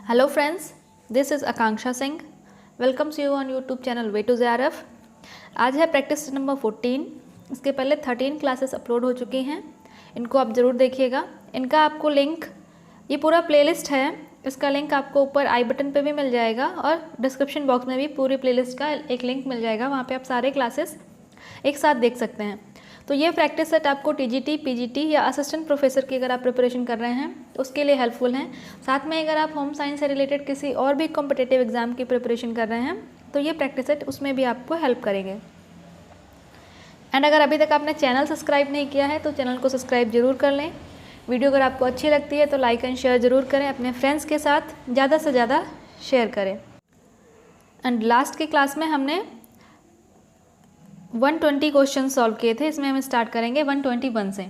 Hello friends, this is Akanksha Singh. Welcomes you on YouTube channel Way to JRF. आज है practice number 14। इसके पहले 13 classes upload हो चुकी हैं, इनको आप ज़रूर देखिएगा। इनका आपको लिंक, ये पूरा प्लेलिस्ट है, इसका लिंक आपको ऊपर आई बटन पे भी मिल जाएगा और डिस्क्रिप्शन बॉक्स में भी पूरी प्लेलिस्ट का एक लिंक मिल जाएगा। वहाँ पे आप सारे क्लासेस एक साथ देख सकते हैं। तो ये प्रैक्टिस सेट आपको टीजीटी, पीजीटी या असिस्टेंट प्रोफेसर की अगर आप प्रिपरेशन कर रहे हैं तो उसके लिए हेल्पफुल हैं। साथ में अगर आप होम साइंस से रिलेटेड किसी और भी कॉम्पिटिटिव एग्जाम की प्रिपरेशन कर रहे हैं तो ये प्रैक्टिस सेट उसमें भी आपको हेल्प करेंगे। एंड अगर अभी तक आपने चैनल सब्सक्राइब नहीं किया है तो चैनल को सब्सक्राइब जरूर कर लें। वीडियो अगर आपको अच्छी लगती है तो लाइक एंड शेयर ज़रूर करें, अपने फ्रेंड्स के साथ ज़्यादा से ज़्यादा शेयर करें। एंड लास्ट की क्लास में हमने 120 क्वेश्चन सॉल्व किए थे, इसमें हम स्टार्ट करेंगे 121 से।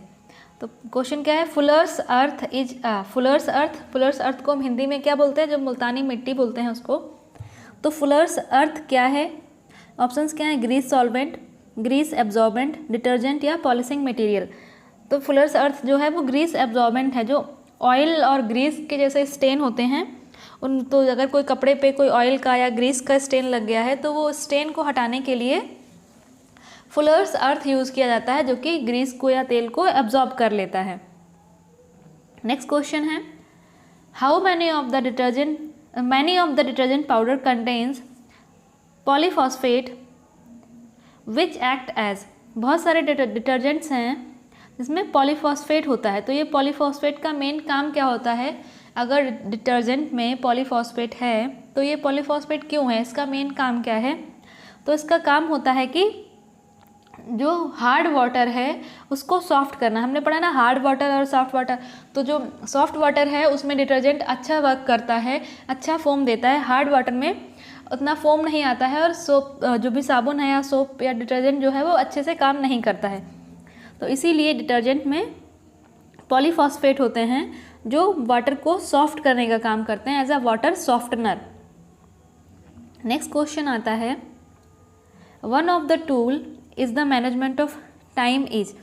तो क्वेश्चन क्या है, फुलर्स अर्थ इज फुलर्स अर्थ को हम हिंदी में क्या बोलते हैं, जो मुल्तानी मिट्टी बोलते हैं उसको। तो फुलर्स अर्थ क्या है, ऑप्शंस क्या है, grease solvent, grease absorbent, detergent या पॉलिशिंग मटेरियल। तो फुलर्स अर्थ जो है वो ग्रीस एब्जॉर्बेंट है, जो ऑयल और ग्रीस के जैसे स्टेन होते हैं उन, तो अगर कोई कपड़े पे कोई ऑयल का या ग्रीस का स्टेन लग गया है तो वो स्टेन को हटाने के लिए फुलर्स अर्थ यूज़ किया जाता है, जो कि ग्रीस को या तेल को एब्जॉर्ब कर लेता है। नेक्स्ट क्वेश्चन है, how many of the detergent powder contains polyphosphate which act as. बहुत सारे डिटर्जेंट्स हैं जिसमें पॉलीफॉस्फेट होता है। तो ये पॉलीफॉस्फेट का मेन काम क्या होता है, अगर डिटर्जेंट में पॉलीफॉस्फेट है तो ये पॉलीफॉस्फेट क्यों है, इसका मेन काम क्या है। तो इसका काम होता है कि जो हार्ड वाटर है उसको सॉफ्ट करना। हमने पढ़ा ना हार्ड वाटर और सॉफ्ट वाटर। तो जो सॉफ्ट वाटर है उसमें डिटर्जेंट अच्छा वर्क करता है, अच्छा फोम देता है। हार्ड वाटर में उतना फोम नहीं आता है और सोप, जो भी साबुन है या सोप या डिटर्जेंट जो है वो अच्छे से काम नहीं करता है। तो इसीलिए डिटर्जेंट में पॉलीफॉस्फेट होते हैं जो वाटर को सॉफ्ट करने का काम करते हैं, as a water softener. Next question आता है, one of the tool is the management of time is.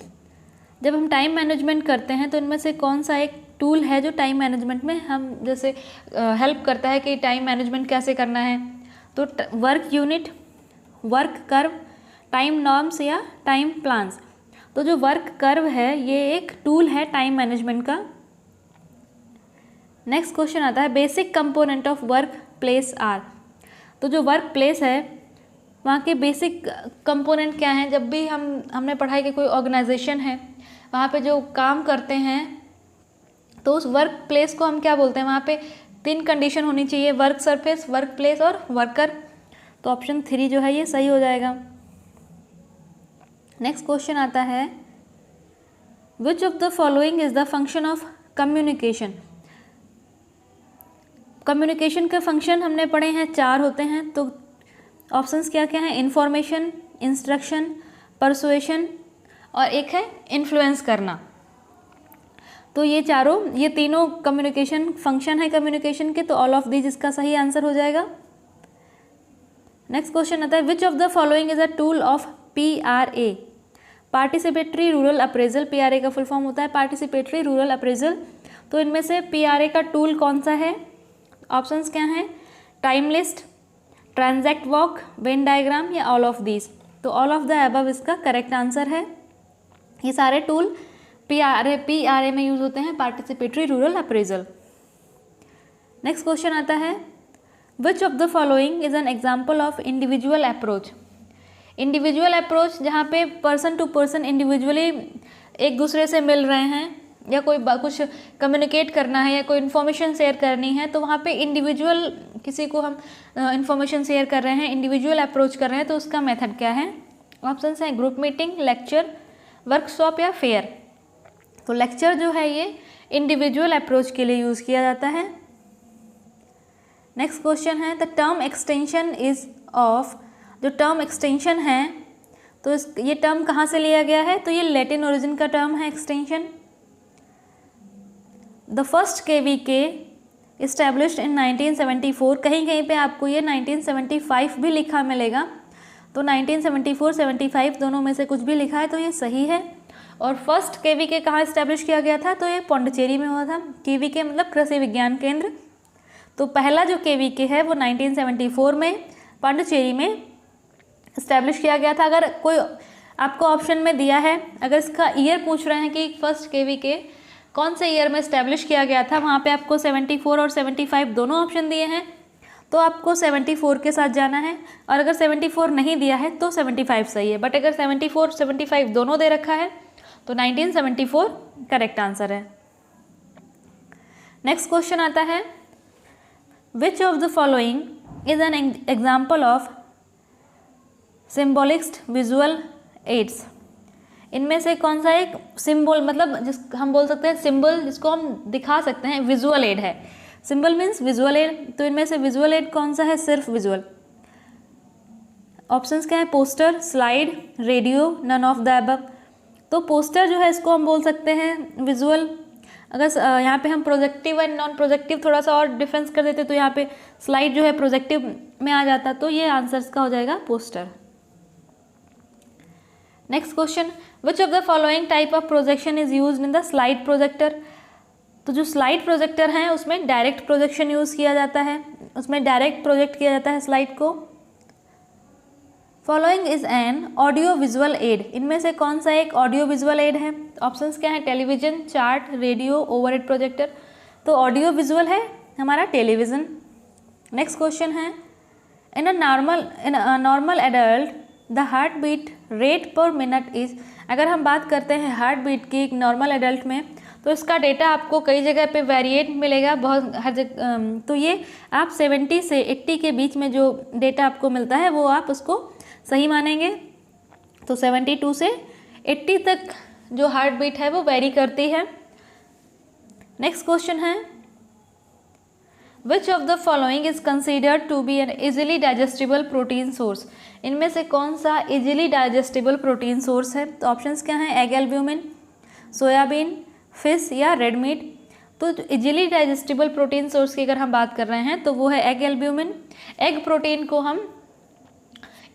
जब हम टाइम मैनेजमेंट करते हैं तो इनमें से कौन सा एक टूल है जो टाइम मैनेजमेंट में हम जैसे हेल्प करता है कि टाइम मैनेजमेंट कैसे करना है। तो work unit, work curve, time norms या टाइम प्लान्स। तो जो वर्क कर्व है ये एक टूल है टाइम मैनेजमेंट का। नेक्स्ट क्वेश्चन आता है, basic component of work place are. तो जो वर्क प्लेस है वहाँ के बेसिक कंपोनेंट क्या हैं। जब भी हमने पढ़ाई कि कोई ऑर्गेनाइजेशन है, वहाँ पे जो काम करते हैं तो उस वर्क प्लेस को हम क्या बोलते हैं। वहाँ पे 3 कंडीशन होनी चाहिए, वर्क सरफेस, वर्क प्लेस और वर्कर। तो ऑप्शन 3 जो है ये सही हो जाएगा। नेक्स्ट क्वेश्चन आता है, which of the following is the function of communication. Communication के फंक्शन हमने पढ़े हैं, 4 होते हैं। तो ऑप्शंस क्या क्या हैं, इंफॉर्मेशन, इंस्ट्रक्शन, परसुएशन और एक है इन्फ्लुएंस करना। तो ये तीनों कम्युनिकेशन फंक्शन है कम्युनिकेशन के। तो ऑल ऑफ दीज इसका सही आंसर हो जाएगा। नेक्स्ट क्वेश्चन आता है, which of the following is a tool of PRA। Participatory rural appraisal, PRA का फुल फॉर्म होता है पार्टिसिपेटरी रूरल अप्रेजल। तो इनमें से PRA का टूल कौन सा है। ऑप्शंस क्या हैं, time list, transact walk, Venn diagram या ऑल ऑफ दीज। तो ऑल ऑफ द अबव इसका करेक्ट आंसर है। ये सारे टूल PRA में यूज होते हैं, participatory rural appraisal. Next question आता है, which of the following is an example of individual approach. Individual approach जहाँ पे पर्सन टू पर्सन इंडिविजुअली एक दूसरे से मिल रहे हैं या कोई कुछ कम्युनिकेट करना है या कोई इन्फॉर्मेशन शेयर करनी है, तो वहाँ पे इंडिविजुअल किसी को हम इन्फॉर्मेशन शेयर कर रहे हैं, इंडिविजुअल अप्रोच कर रहे हैं, तो उसका मेथड क्या है। ऑप्शंस हैं ग्रुप मीटिंग, लेक्चर, वर्कशॉप या फेयर। तो लेक्चर जो है ये इंडिविजुअल अप्रोच के लिए यूज़ किया जाता है। नेक्स्ट क्वेश्चन है, the term extension is of. जो टर्म एक्सटेंशन है तो ये टर्म कहाँ से लिया गया है, तो ये लैटिन ओरिजिन का टर्म है extension. The first KVK established in 1974। कहीं कहीं पे आपको ये 1975 भी लिखा मिलेगा। तो 1974-75 दोनों में से कुछ भी लिखा है तो ये सही है। और फर्स्ट KVK कहाँ इस्टेब्लिश किया गया था, तो ये पौंडीचेरी में हुआ था। KVK मतलब कृषि विज्ञान केंद्र। तो पहला जो KVK है वो 1974 में पांडिचेरी में इस्टेब्लिश किया गया था। अगर कोई आपको ऑप्शन में दिया है, अगर इसका ईयर पूछ रहे हैं कि फर्स्ट KVK कौन से ईयर में इस्टेब्लिश किया गया था, वहाँ पे आपको 74 और 75 दोनों ऑप्शन दिए हैं, तो आपको 74 के साथ जाना है। और अगर 74 नहीं दिया है तो 75 सही है, बट अगर 74 75 दोनों दे रखा है तो 1974 करेक्ट आंसर है। नेक्स्ट क्वेश्चन आता है, which of the following is an example of symbolist visual aids. इनमें से कौन सा एक सिंबल, मतलब जिस हम बोल सकते हैं सिंबल जिसको हम दिखा सकते हैं, विजुअल एड है। सिंबल मीन्स विजुअल एड, तो इनमें से विजुअल एड कौन सा है, सिर्फ विजुअल। ऑप्शंस क्या है, poster, slide, radio, none of the above. तो पोस्टर जो है इसको हम बोल सकते हैं विजुअल। अगर यहाँ पे हम प्रोजेक्टिव एंड नॉन प्रोजेक्टिव थोड़ा सा और डिफरेंस कर देते तो यहाँ पे स्लाइड जो है प्रोजेक्टिव में आ जाता, तो ये आंसर्स का हो जाएगा poster. Next question, which of the following type of projection is used in the slide projector. तो जो स्लाइड प्रोजेक्टर हैं उसमें डायरेक्ट प्रोजेक्शन यूज़ किया जाता है, उसमें डायरेक्ट प्रोजेक्ट किया जाता है स्लाइड को। Following is an audio visual aid. इनमें से कौन सा एक ऑडियो विजुअल एड है। ऑप्शंस क्या है, television, chart, radio, overhead projector. तो ऑडियो विजुअल है हमारा टेलीविज़न। नेक्स्ट क्वेश्चन है, in a normal adult the heart beat rate per minute is. अगर हम बात करते हैं हार्ट बीट की एक नॉर्मल एडल्ट में, तो इसका डेटा आपको कई जगह पे वेरिएट मिलेगा, बहुत हर जगह। तो ये आप 70 से 80 के बीच में जो डेटा आपको मिलता है वो आप उसको सही मानेंगे। तो 72 से 80 तक जो हार्ट बीट है वो वेरी करती है। नेक्स्ट क्वेश्चन है, which of the following is considered to be an easily digestible protein source. इनमें से कौन सा इजीली डाइजेस्टिबल प्रोटीन सोर्स है। तो ऑप्शंस क्या हैं, एग एल्ब्यूमिन, सोयाबीन, फिश या रेड मीट। तो इजीली डाइजेस्टिबल प्रोटीन सोर्स की अगर हम बात कर रहे हैं तो वो है एग एल्ब्यूमिन। एग प्रोटीन को हम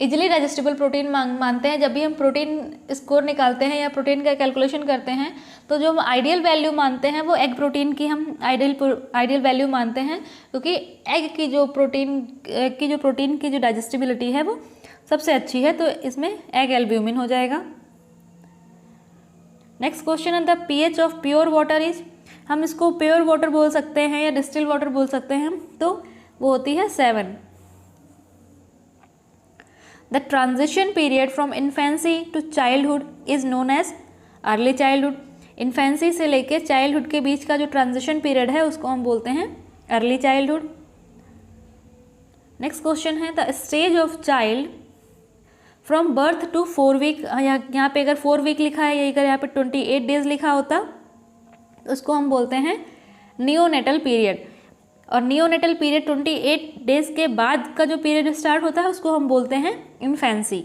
इजीली डाइजेस्टिबल प्रोटीन मानते हैं। जब भी हम प्रोटीन स्कोर निकालते हैं या प्रोटीन का कैलकुलेशन करते हैं तो जो हम आइडियल वैल्यू मानते हैं वो एग प्रोटीन की हम आइडियल वैल्यू मानते हैं, क्योंकि एग की जो प्रोटीन की जो डाइजेस्टिबिलिटी है वो सबसे अच्छी है। तो इसमें एग एल्ब्यूमिन हो जाएगा। नेक्स्ट क्वेश्चन है, the pH of pure water is. हम इसको प्योर वाटर बोल सकते हैं या डिस्टिल वाटर बोल सकते हैं, तो वो होती है 7। The transition period from infancy to childhood is known as early childhood. Infancy से लेके चाइल्डहुड के बीच का जो ट्रांजिशन पीरियड है उसको हम बोलते हैं अर्ली चाइल्डहुड। नेक्स्ट क्वेश्चन है, the stage of child from birth to 4 week. यहाँ पे अगर 4 वीक लिखा है या अगर यहाँ पे 28 डेज लिखा होता तो उसको हम बोलते हैं नियोनेटल पीरियड। और नियोनेटल पीरियड 28 डेज के बाद का जो पीरियड स्टार्ट होता है उसको हम बोलते हैं इन्फेंसी।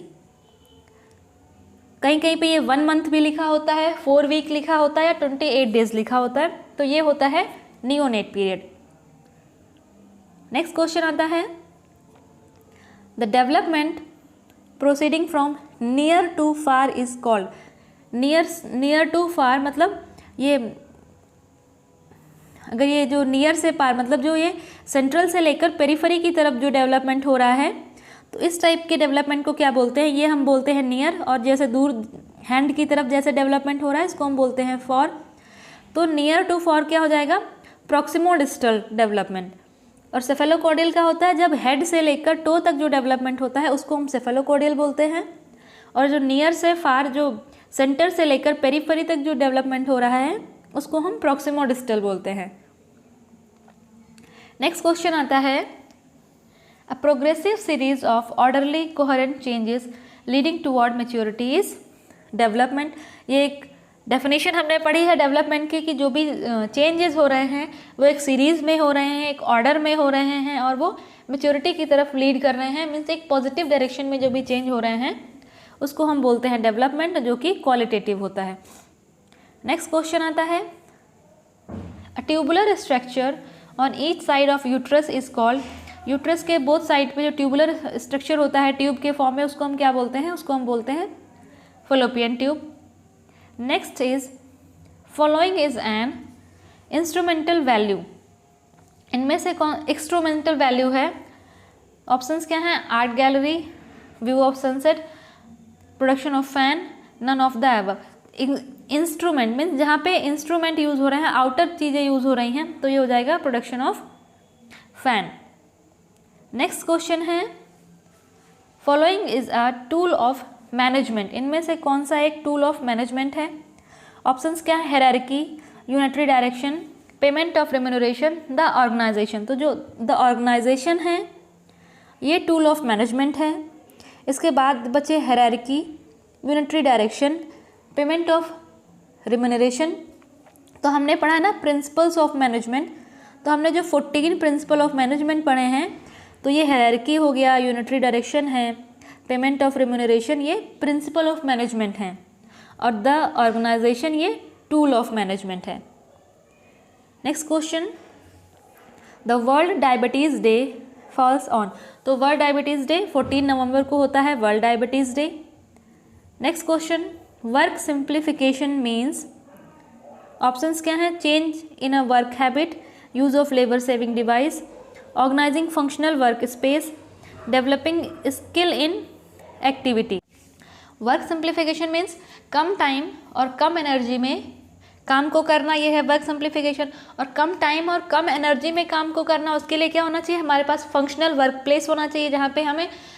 कहीं कहीं पे ये 1 मंथ भी लिखा होता है, 4 वीक लिखा होता है या 28 डेज लिखा होता है, तो ये होता है नियोनेट पीरियड। नेक्स्ट क्वेश्चन आता है, the development proceeding from near to far is called. Near to far मतलब ये, अगर ये जो नियर से पार मतलब जो ये सेंट्रल से लेकर पेरिफेरी की तरफ जो डेवलपमेंट हो रहा है, तो इस टाइप के डेवलपमेंट को क्या बोलते हैं, ये हम बोलते हैं नियर। और जैसे दूर हैंड की तरफ जैसे डेवलपमेंट हो रहा है इसको हम बोलते हैं फॉर। तो नियर टू फॉर क्या हो जाएगा, प्रॉक्सिमो डिस्टल डेवलपमेंट। और सेफेलोकॉर्डियल का होता है जब हेड से लेकर टो तक जो डेवलपमेंट होता है उसको हम सेफेलोकॉर्डियल बोलते हैं। और जो नियर से फार, जो सेंटर से लेकर पेरिफेरी तक जो डेवलपमेंट हो रहा है उसको हम प्रॉक्सिमो डिस्टल बोलते हैं। नेक्स्ट क्वेश्चन आता है, a progressive series of orderly coherent changes leading toward maturity is development. ये एक डेफिनेशन हमने पढ़ी है डेवलपमेंट की कि जो भी चेंजेस हो रहे हैं वो एक सीरीज़ में हो रहे हैं, एक ऑर्डर में हो रहे हैं और वो मैच्योरिटी की तरफ लीड कर रहे हैं। मीन्स एक पॉजिटिव डायरेक्शन में जो भी चेंज हो रहे हैं उसको हम बोलते हैं डेवलपमेंट, जो कि क्वालिटेटिव होता है। नेक्स्ट क्वेश्चन आता है, अ tubular structure on each side of uterus is called. Uterus के बोथ साइड पे जो ट्यूबुलर स्ट्रक्चर होता है ट्यूब के फॉर्म में उसको हम क्या बोलते हैं, उसको हम बोलते हैं fallopian tube. Next is following is an instrumental value. इनमें से कौन इंस्ट्रूमेंटल वैल्यू है? ऑप्शंस क्या हैं? Art gallery, view of sunset, production of fan, none of the above. Instrument means जहाँ पे इंस्ट्रूमेंट यूज़ हो रहे हैं, आउटर चीज़ें यूज़ हो रही हैं, तो ये हो जाएगा production of fan. Next question है, following is a tool of management. इनमें से कौन सा एक टूल ऑफ मैनेजमेंट है? ऑप्शंस क्या है? Hierarchy, unitary direction, payment of remuneration, the organization. तो जो द ऑर्गेनाइजेशन है ये टूल ऑफ मैनेजमेंट है। इसके बाद बचे hierarchy, unitary direction, payment of remuneration. तो हमने पढ़ा है ना प्रिंसिपल्स ऑफ मैनेजमेंट, तो हमने जो 14 प्रिंसिपल ऑफ मैनेजमेंट पढ़े हैं, तो ये हायरार्की हो गया, यूनिटरी डायरेक्शन है, पेमेंट ऑफ रेम्यूनरेशन ये प्रिंसिपल ऑफ मैनेजमेंट हैं, और द ऑर्गेनाइजेशन ये टूल ऑफ मैनेजमेंट है। Next question, the world diabetes day falls on. तो वर्ल्ड डायबिटीज़ डे 14 नवंबर को होता है, world diabetes day. Next question, work simplification means. Options क्या हैं? Change in a work habit, use of labour saving device, organizing functional work space, developing skill in activity. Work simplification means come time और कम energy में काम को करना, ये है work simplification. और कम टाइम और कम एनर्जी में काम को करना, उसके लिए क्या होना चाहिए? हमारे पास फंक्शनल वर्क प्लेस होना चाहिए, जहाँ पे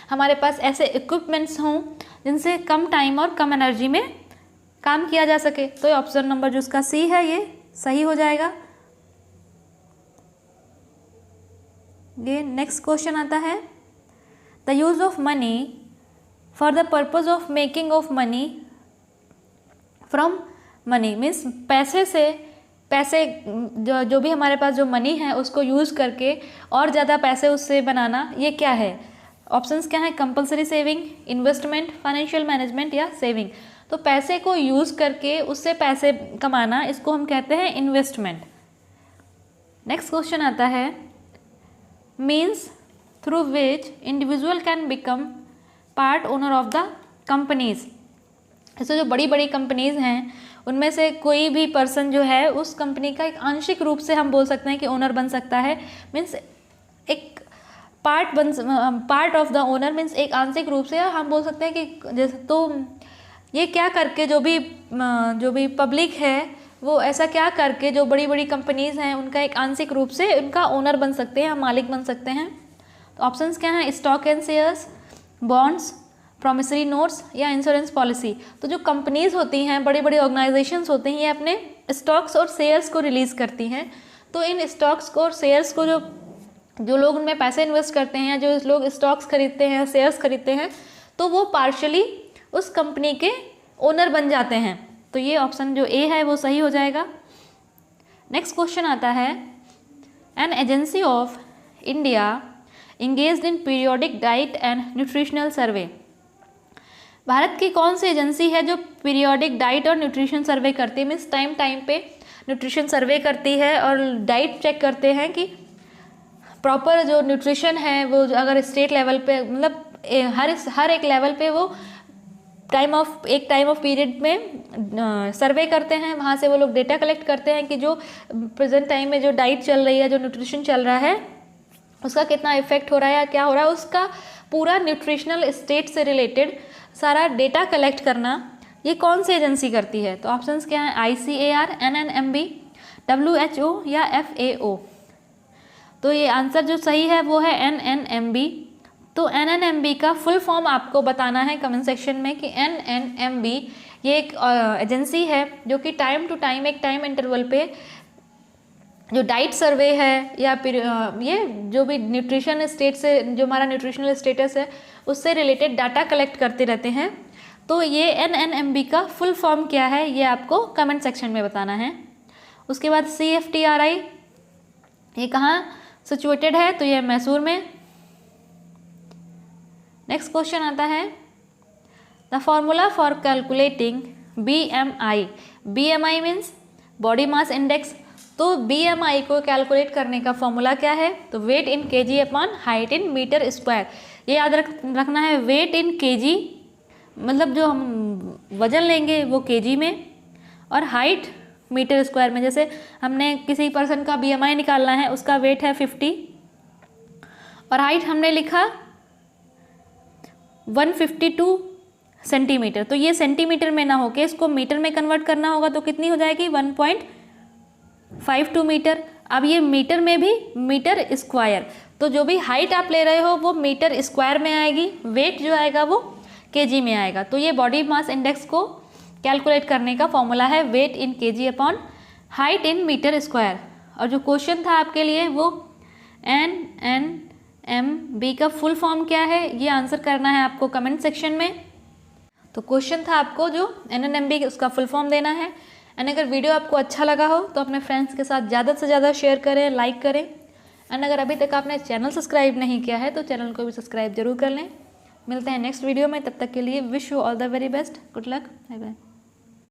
हमारे पास ऐसे इक्विपमेंट्स हों जिनसे कम टाइम और कम एनर्जी में काम किया जा सके। तो ऑप्शन नंबर जो उसका सी है ये सही हो जाएगा। ये नेक्स्ट क्वेश्चन आता है, the use of money for the purpose of making of money from money means पैसे जो भी हमारे पास जो मनी है उसको यूज़ करके और ज़्यादा पैसे उससे बनाना, ये क्या है? ऑप्शंस क्या है? Compulsory saving, investment, financial management या सेविंग। तो पैसे को यूज़ करके उससे पैसे कमाना, इसको हम कहते हैं इन्वेस्टमेंट। नेक्स्ट क्वेश्चन आता है, means through which individual can become part owner of the companies. ऐसे जो बड़ी बड़ी कंपनीज हैं उनमें से कोई भी पर्सन जो है उस कंपनी का एक आंशिक रूप से हम बोल सकते हैं कि ओनर बन सकता है। मीन्स एक part of the owner means एक आंशिक रूप से हम बोल सकते हैं कि जैसे, तो ये क्या करके जो भी पब्लिक है वो ऐसा क्या करके जो बड़ी बड़ी कंपनीज हैं उनका एक आंशिक रूप से उनका ओनर बन सकते हैं, मालिक बन सकते हैं। तो ऑप्शंस क्या हैं? Stock and shares, bonds, promissory notes या इंश्योरेंस पॉलिसी। तो जो कंपनीज होती हैं, बड़ी बड़ी ऑर्गेनाइजेशंस होती हैं, ये अपने स्टॉक्स और शेयर्स को रिलीज़ करती हैं। तो इन स्टॉक्स को और शेयर्स को जो लोग उनमें पैसे इन्वेस्ट करते हैं, जो लोग स्टॉक्स खरीदते हैं, शेयर्स खरीदते हैं, तो वो पार्शली उस कंपनी के ओनर बन जाते हैं। तो ये ऑप्शन जो ए है वो सही हो जाएगा। नेक्स्ट क्वेश्चन आता है, an agency of India engaged in periodic diet and nutritional survey. Bharat की कौन सी एजेंसी है जो पीरियोडिक डाइट और न्यूट्रिशन सर्वे करती है? मीन्स टाइम पे न्यूट्रिशन सर्वे करती है और डाइट चेक करते हैं कि प्रॉपर जो न्यूट्रिशन है वो अगर स्टेट लेवल पे, मतलब हर एक लेवल पे वो टाइम ऑफ पीरियड में सर्वे करते हैं। वहाँ से वो लोग डेटा कलेक्ट करते हैं कि जो प्रेजेंट टाइम में जो डाइट चल रही है, जो न्यूट्रिशन चल रहा है, उसका कितना इफेक्ट हो रहा है या क्या हो रहा है, उसका पूरा न्यूट्रिशनल स्टेट से रिलेटेड सारा डेटा कलेक्ट करना ये कौन सी एजेंसी करती है? तो ऑप्शंस क्या है? ICAR, NNMB, WHO या FAO। तो ये आंसर जो सही है वो है NNMB। तो NNMB का फुल फॉर्म आपको बताना है कमेंट सेक्शन में कि NNMB ये एक एजेंसी है जो कि टाइम टू टाइम, एक टाइम इंटरवल पे जो डाइट सर्वे है या फिर ये जो भी न्यूट्रिशन स्टेट से, जो हमारा न्यूट्रिशनल स्टेटस है उससे रिलेटेड डाटा कलेक्ट करते रहते हैं। तो ये NNMB का फुल फॉर्म क्या है ये आपको कमेंट सेक्शन में बताना है। उसके बाद CFTRI ये कहाँ सिचुएटेड है? तो ये मैसूर में। नेक्स्ट क्वेश्चन आता है, the formula for calculating BMI। BMI means body mass index. तो BMI को कैलकुलेट करने का फॉर्मूला क्या है? तो weight in kg upon height in metre square. ये याद रखना है, वेट इन kg मतलब जो हम वजन लेंगे वो kg में, और हाइट मीटर स्क्वायर में। जैसे हमने किसी पर्सन का BMI निकालना है, उसका वेट है 50 और हाइट हमने लिखा 152 सेंटीमीटर, तो ये सेंटीमीटर में ना होके इसको मीटर में कन्वर्ट करना होगा, तो कितनी हो जाएगी 1.52 मीटर। अब ये मीटर में भी मीटर स्क्वायर, तो जो भी हाइट आप ले रहे हो वो मीटर स्क्वायर में आएगी, वेट जो आएगा वो केजी में आएगा। तो ये बॉडी मास इंडेक्स को कैलकुलेट करने का फॉर्मूला है, weight in KG upon height in metre square. और जो क्वेश्चन था आपके लिए वो NNMB का फुल फॉर्म क्या है, ये आंसर करना है आपको कमेंट सेक्शन में। तो क्वेश्चन था आपको जो NNMB उसका फुल फॉर्म देना है। एंड अगर वीडियो आपको अच्छा लगा हो तो अपने फ्रेंड्स के साथ ज़्यादा से ज़्यादा शेयर करें, लाइक करें। एंड अगर अभी तक आपने चैनल सब्सक्राइब नहीं किया है तो चैनल को भी सब्सक्राइब जरूर कर लें। मिलते हैं नेक्स्ट वीडियो में, तब तक के लिए wish you all the very best, good luck, bye bye.